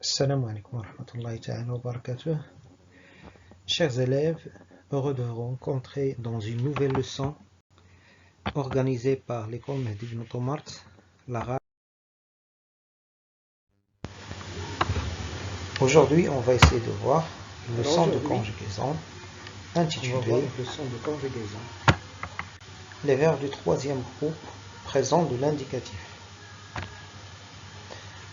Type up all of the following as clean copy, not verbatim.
Assalamu alaikum wa rahmatullahi ta'ala wa barakatuh. Chers élèves, heureux de vous rencontrer dans une nouvelle leçon organisée par l'école Mehdi Ibn Tomart, l'arabe. Aujourd'hui, on va essayer de voir une leçon de conjugaison intitulée les verbes du troisième groupe présents de l'indicatif.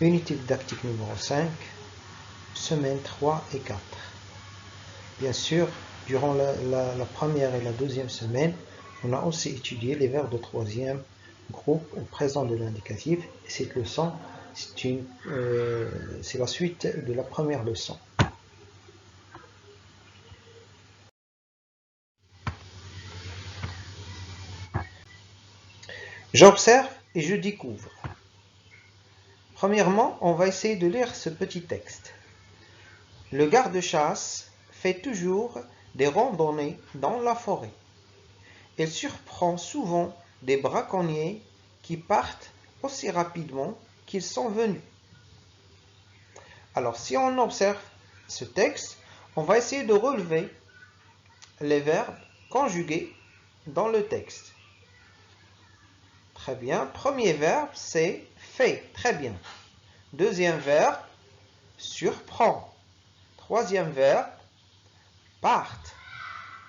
Unité didactique numéro 5, semaines 3 et 4. Bien sûr, durant la première et la deuxième semaine, on a aussi étudié les verbes de troisième groupe au présent de l'indicatif. Et cette leçon, c'est la suite de la première leçon. J'observe et je découvre. Premièrement, on va essayer de lire ce petit texte. Le garde-chasse fait toujours des randonnées dans la forêt. Il surprend souvent des braconniers qui partent aussi rapidement qu'ils sont venus. Alors, si on observe ce texte, on va essayer de relever les verbes conjugués dans le texte. Très bien. Premier verbe, c'est fait. Très bien. Deuxième verbe, surprend. Troisième verbe, partent.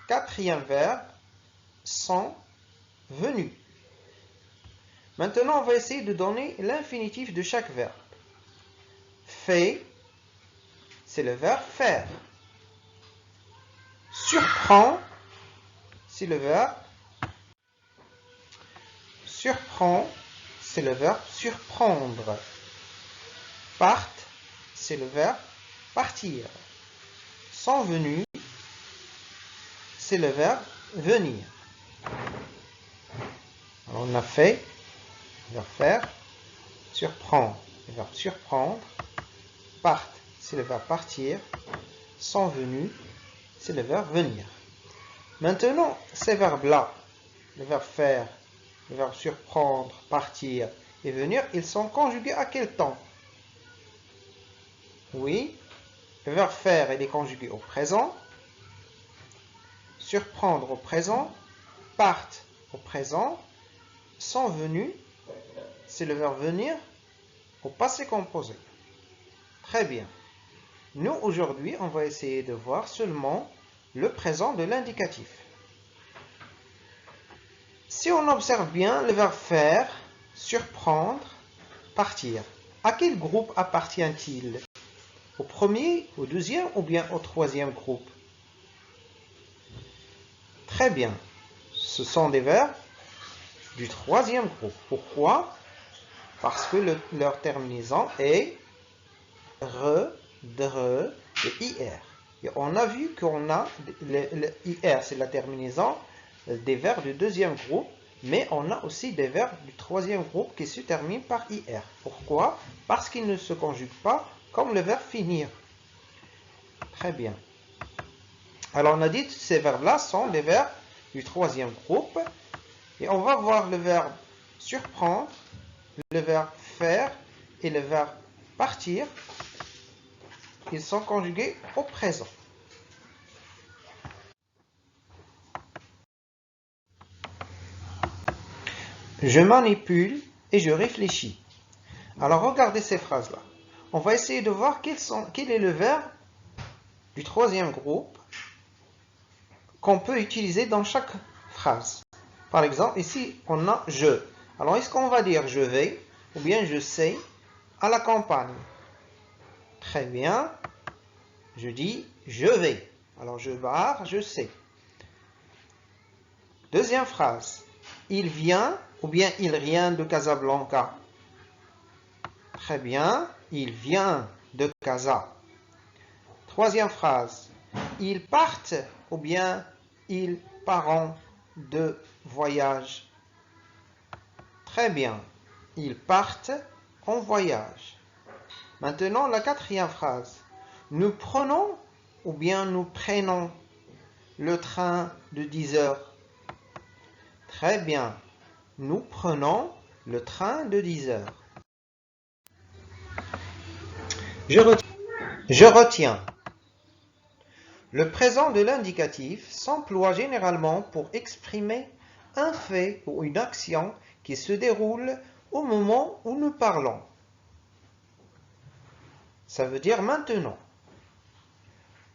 Quatrième verbe, sont venus. Maintenant, on va essayer de donner l'infinitif de chaque verbe. Fait, c'est le verbe faire. Surprend, c'est le verbe surprend, c'est le verbe surprendre. Partent, c'est le verbe partir. Sont venus, c'est le verbe venir. Alors on a fait, le verbe faire, surprendre, le verbe surprendre, partent, c'est le verbe partir, sont venus, c'est le verbe venir. Maintenant, ces verbes-là, le verbe faire, le verbe surprendre, partir et venir, ils sont conjugués à quel temps? Oui, le verbe faire il est conjugué au présent, surprendre au présent, partent au présent, sont venus, c'est le verbe venir au passé composé. Très bien. Nous, aujourd'hui, on va essayer de voir seulement le présent de l'indicatif. Si on observe bien le verbe faire, surprendre, partir, à quel groupe appartient-il? Au premier, au deuxième ou bien au troisième groupe? Très bien. Ce sont des verbes du troisième groupe. Pourquoi? Parce que leur terminaison est re, dre et ir. Et on a vu qu'on a le ir, c'est la terminaison des verbes du deuxième groupe, mais on a aussi des verbes du troisième groupe qui se terminent par ir. Pourquoi? Parce qu'ils ne se conjuguent pas comme le verbe finir. Très bien. Alors on a dit que ces verbes-là sont des verbes du troisième groupe. Et on va voir le verbe surprendre, le verbe faire et le verbe partir. Ils sont conjugués au présent. Je manipule et je réfléchis. Alors regardez ces phrases-là. On va essayer de voir quel est le verbe du troisième groupe qu'on peut utiliser dans chaque phrase. Par exemple, ici, on a je. Alors, est-ce qu'on va dire je vais ou bien je sais à la campagne? Très bien. Je dis je vais. Alors, je barre, je sais. Deuxième phrase. Il vient ou bien il vient de Casablanca? Très bien. Il vient de Casa. Troisième phrase. Ils partent ou bien ils partent de voyage. Très bien. Ils partent en voyage. Maintenant, la quatrième phrase. Nous prenons ou bien nous prenons le train de 10 heures. Très bien. Nous prenons le train de 10 heures. Je retiens. Le présent de l'indicatif s'emploie généralement pour exprimer un fait ou une action qui se déroule au moment où nous parlons. Ça veut dire maintenant.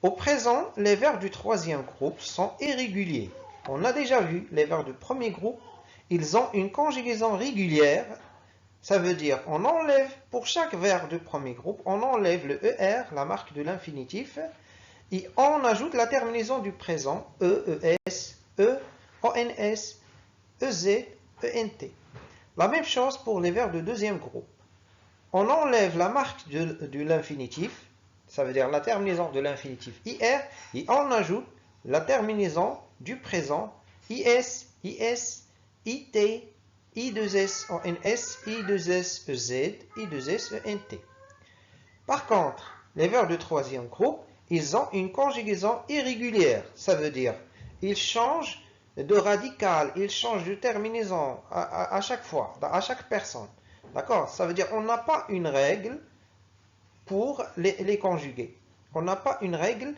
Au présent, les verbes du troisième groupe sont irréguliers. On a déjà vu les verbes du premier groupe, ils ont une conjugaison régulière. Ça veut dire on enlève, pour chaque verbe du premier groupe, on enlève le ER, la marque de l'infinitif, et on ajoute la terminaison du présent, E, ES, E, ONS, EZ, ENT. La même chose pour les verbes du deuxième groupe. On enlève la marque de l'infinitif, ça veut dire la terminaison de l'infinitif IR, et on ajoute la terminaison du présent IS, IS, IT, I2S, ONS, I2S, EZ, I2S, ENT. Par contre, les verbes du troisième groupe, ils ont une conjugaison irrégulière, ça veut dire ils changent de radical, ils changent de terminaison à chaque fois, à chaque personne. D'accord? Ça veut dire qu'on n'a pas une règle pour les conjuguer. On n'a pas une règle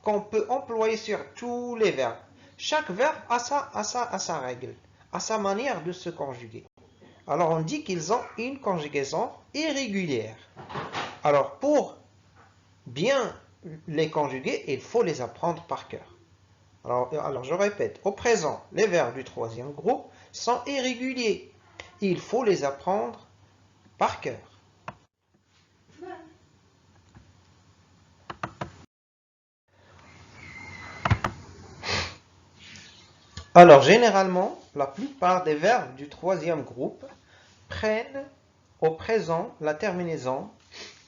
qu'on peut employer sur tous les verbes. Chaque verbe a sa règle, a sa manière de se conjuguer. Alors on dit qu'ils ont une conjugaison irrégulière. Alors pour bien les conjuguer, il faut les apprendre par cœur. Alors je répète, au présent, les verbes du troisième groupe sont irréguliers. Il faut les apprendre par cœur. Alors, généralement, la plupart des verbes du troisième groupe prennent au présent la terminaison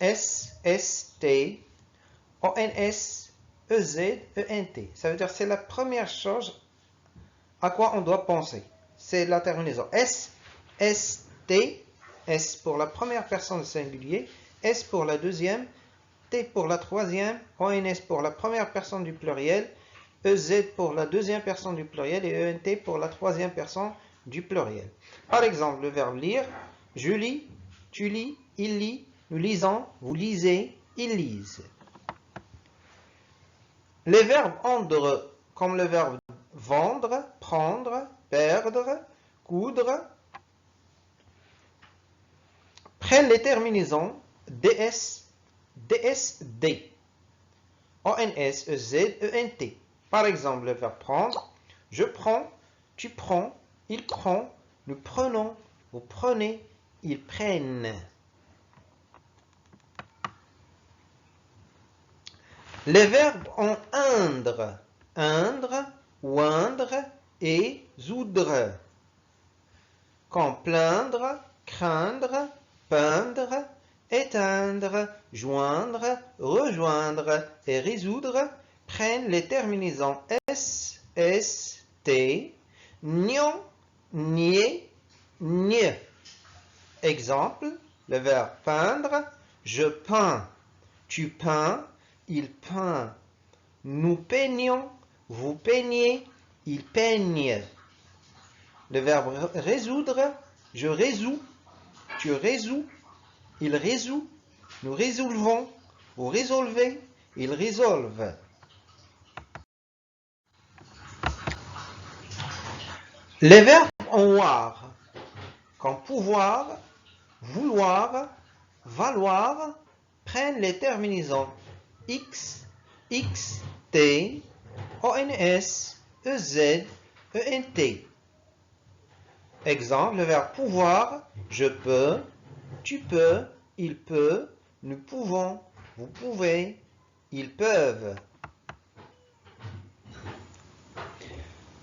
S, ST, ONS, EZ, ENT. Ça veut dire que c'est la première chose à quoi on doit penser. C'est la terminaison S, ST, S pour la première personne singulier, S pour la deuxième, T pour la troisième, ONS pour la première personne du pluriel, EZ pour la deuxième personne du pluriel et ENT pour la troisième personne du pluriel. Par exemple, le verbe lire, je lis, tu lis, il lit, nous lisons, vous lisez, ils lisent. Les verbes endre, comme le verbe vendre, prendre, perdre, coudre, prennent les terminaisons DS, DSD, ONS, EZ, ENT. Par exemple, le verbe prendre, je prends, tu prends, il prend, nous prenons, vous prenez, ils prennent. Les verbes en indre, oindre et zoudre, comme plaindre, craindre, peindre, éteindre, joindre, rejoindre et résoudre, prennent les terminaisons S, S, T, nion, nier, nie. Exemple, le verbe peindre, je peins, tu peins, il peint, nous peignons, vous peignez, il peigne. Le verbe résoudre, je résous, tu résous, il résout, nous résolvons, vous résolvez, ils résolvent. Les verbes en war, comme pouvoir, vouloir, valoir, prennent les terminaisons X, XT, ONS, EZ, ENT. Exemple, le verbe pouvoir, je peux, tu peux, il peut, nous pouvons, vous pouvez, ils peuvent.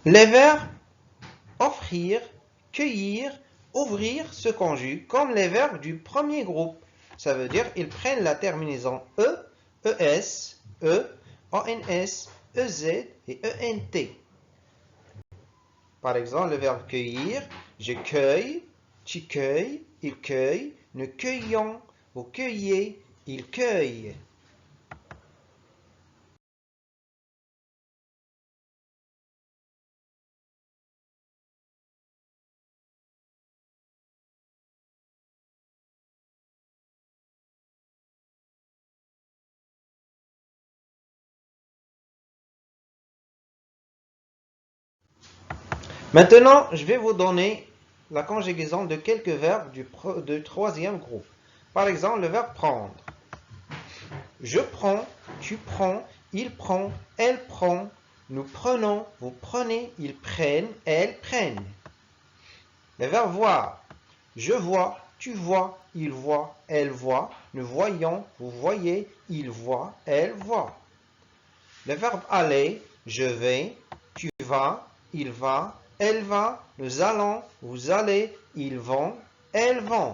Les verbes offrir, cueillir, ouvrir se conjuguent comme les verbes du premier groupe. Ça veut dire ils prennent la terminaison E, ES, E, ONS, EZ et ENT. Par exemple, le verbe cueillir, je cueille, tu cueilles, il cueille, nous cueillons, vous cueillez, il cueille. Maintenant, je vais vous donner la conjugaison de quelques verbes du troisième groupe. Par exemple, le verbe prendre. Je prends, tu prends, il prend, elle prend, nous prenons, vous prenez, ils prennent, elles prennent. Le verbe voir. Je vois, tu vois, il voit, elle voit, nous voyons, vous voyez, il voit, elle voit. Le verbe aller, je vais, tu vas, il va, elle va, nous allons, vous allez, ils vont, elles vont.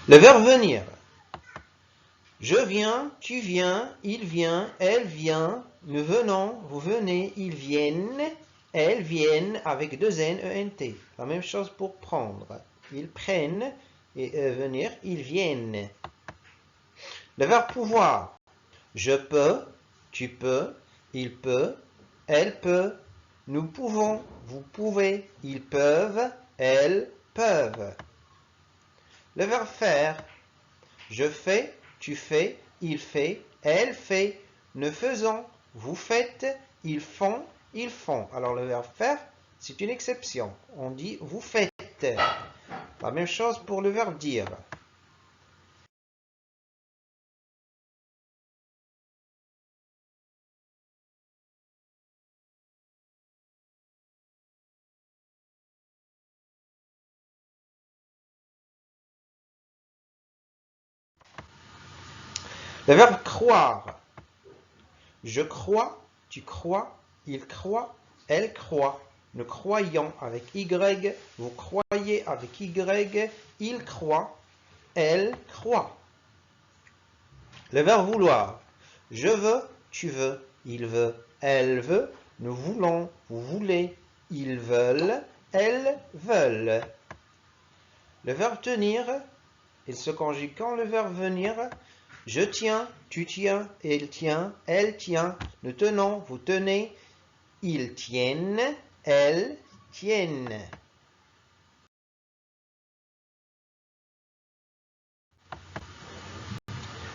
Le verbe venir. Je viens, tu viens, il vient, elle vient, nous venons, vous venez, ils viennent, elles viennent avec deux N, E-N-T. La même chose pour prendre. Ils prennent et venir, ils viennent. Le verbe pouvoir. Je peux, tu peux, il peut, elle peut, nous pouvons, vous pouvez, ils peuvent, elles peuvent. Le verbe faire. Je fais, tu fais, il fait, elle fait, nous faisons, vous faites, ils font, ils font. Alors le verbe faire, c'est une exception. On dit vous faites. La même chose pour le verbe dire. Le verbe croire. Je crois, tu crois, il croit, elle croit. Nous croyons avec Y, vous croyez avec Y, il croit, elle croit. Le verbe vouloir. Je veux, tu veux, il veut, elle veut, nous voulons, vous voulez, ils veulent, elles veulent. Le verbe tenir, il se conjugue quand le verbe venir. Je tiens, tu tiens, il tient, elle tient, nous tenons, vous tenez, ils tiennent, elles tiennent.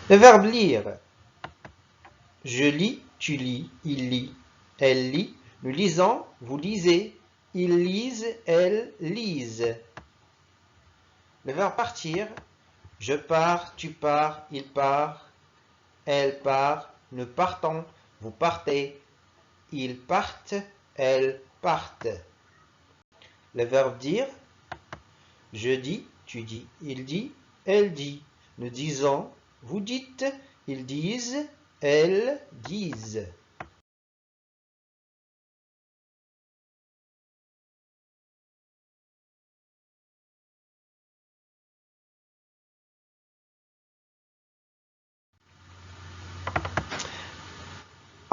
Le verbe lire. Je lis, tu lis, il lit, elle lit, nous lisons, vous lisez, ils lisent, elles lisent. Le verbe partir. Je pars, tu pars, il part, elle part, nous partons, vous partez, ils partent, elles partent. Le verbe dire. Je dis, tu dis, il dit, elle dit. Nous disons, vous dites, ils disent, elles disent.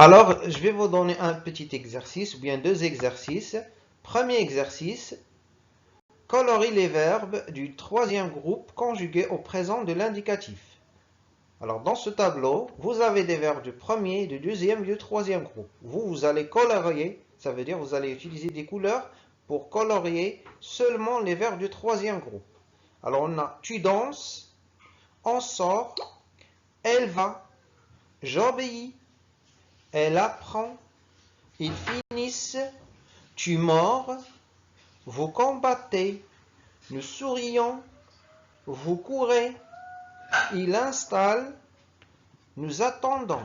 Alors, je vais vous donner un petit exercice, ou bien deux exercices. Premier exercice, colorie les verbes du troisième groupe conjugués au présent de l'indicatif. Alors, dans ce tableau, vous avez des verbes du premier, du deuxième et du troisième groupe. Vous allez colorier, ça veut dire vous allez utiliser des couleurs pour colorier seulement les verbes du troisième groupe. Alors, on a tu danses, on sort, elle va, j'obéis, elle apprend, ils finissent, tu mords, vous combattez, nous sourions, vous courez, il installe, nous attendons.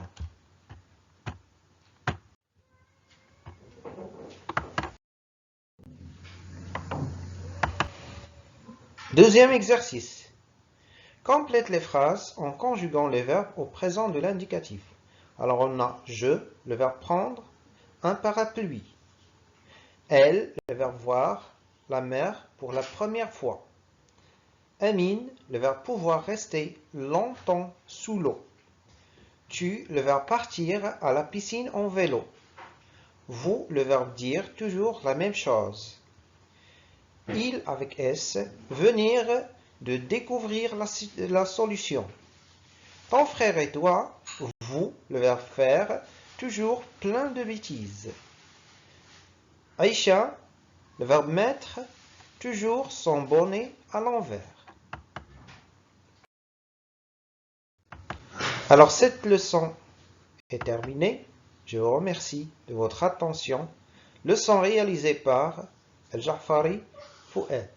Deuxième exercice. Complète les phrases en conjuguant les verbes au présent de l'indicatif. Alors on a je, le verbe prendre, un parapluie. Elle, le verbe voir, la mer pour la première fois. Amine, le verbe pouvoir rester longtemps sous l'eau. Tu, le verbe partir à la piscine en vélo. Vous, le verbe dire toujours la même chose. Il avec S, venir de découvrir la solution. Ton frère et toi, vous, le verbe faire, toujours plein de bêtises. Aïcha, le verbe mettre, toujours son bonnet à l'envers. Alors cette leçon est terminée. Je vous remercie de votre attention. Leçon réalisée par El Jafari Fouad.